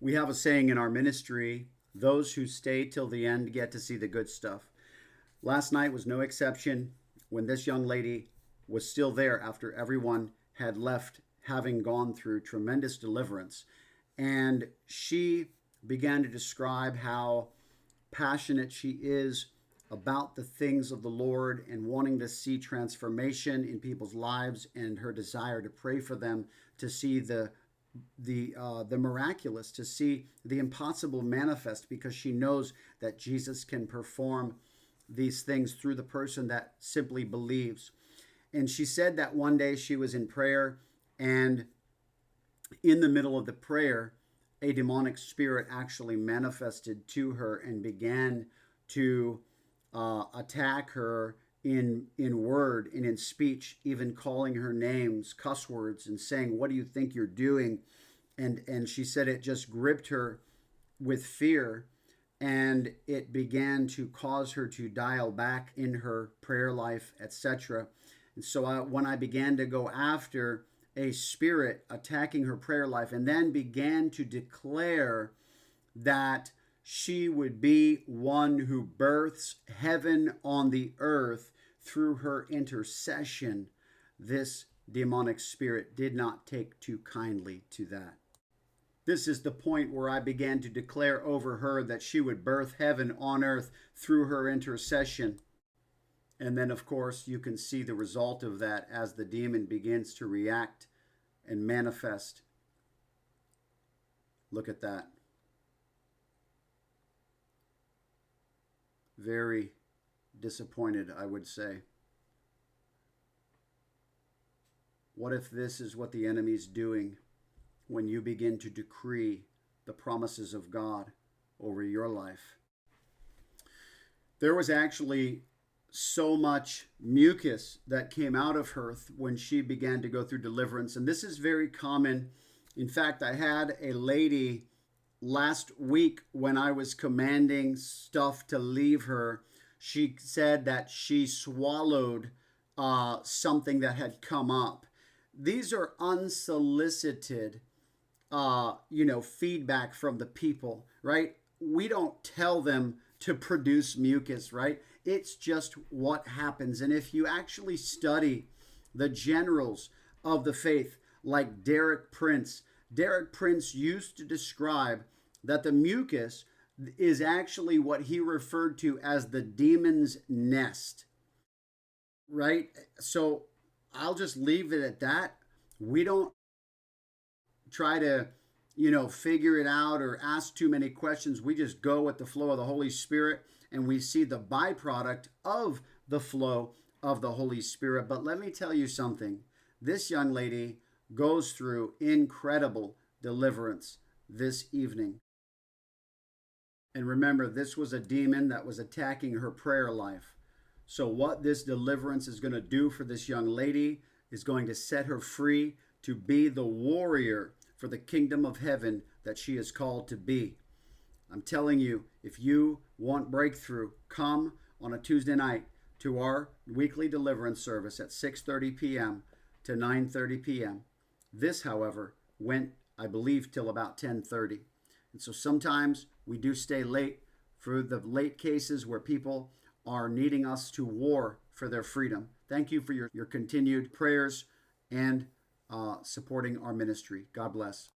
We have a saying in our ministry: those who stay till the end get to see the good stuff. Last night was no exception when this young lady was still there after everyone had left, having gone through tremendous deliverance. And she began to describe how passionate she is about the things of the Lord and wanting to see transformation in people's lives, and her desire to pray for them to see the miraculous, to see the impossible manifest, because she knows that Jesus can perform these things through the person that simply believes. And she said that one day she was in prayer, and in the middle of the prayer, a demonic spirit actually manifested to her and began to attack her in word and in speech, even calling her names, cuss words, and saying, "What do you think you're doing?" And she said it just gripped her with fear, and it began to cause her to dial back in her prayer life, etc. And so when I began to go after a spirit attacking her prayer life, and then began to declare that she would be one who births heaven on the earth through her intercession, this demonic spirit did not take too kindly to that. This is the point where I began to declare over her that she would birth heaven on earth through her intercession. And then, of course, you can see the result of that as the demon begins to react and manifest. Look at that. Very disappointed, I would say. What if this is what the enemy's doing when you begin to decree the promises of God over your life? There was actually so much mucus that came out of her when she began to go through deliverance. And this is very common. In fact, I had a lady last week when I was commanding stuff to leave her. She said that she swallowed something that had come up. These are unsolicited, feedback from the people, right? We don't tell them to produce mucus, right? It's just what happens. And if you actually study the generals of the faith, like Derek Prince used to describe that the mucus is actually what he referred to as the demon's nest, right? So I'll just leave it at that. We don't try to, figure it out or ask too many questions. We just go with the flow of the Holy Spirit, and we see the byproduct of the flow of the Holy Spirit. But let me tell you something. This young lady goes through incredible deliverance this evening. And remember, this was a demon that was attacking her prayer life. So, what this deliverance is going to do for this young lady is going to set her free to be the warrior for the kingdom of heaven that she is called to be. I'm telling you, if you want breakthrough, come on a Tuesday night to our weekly deliverance service at 6:30 p.m. to 9:30 p.m. This, however, went, I believe, till about 10:30. And so sometimes we do stay late for the late cases where people are needing us to war for their freedom. Thank you for your continued prayers and supporting our ministry. God bless.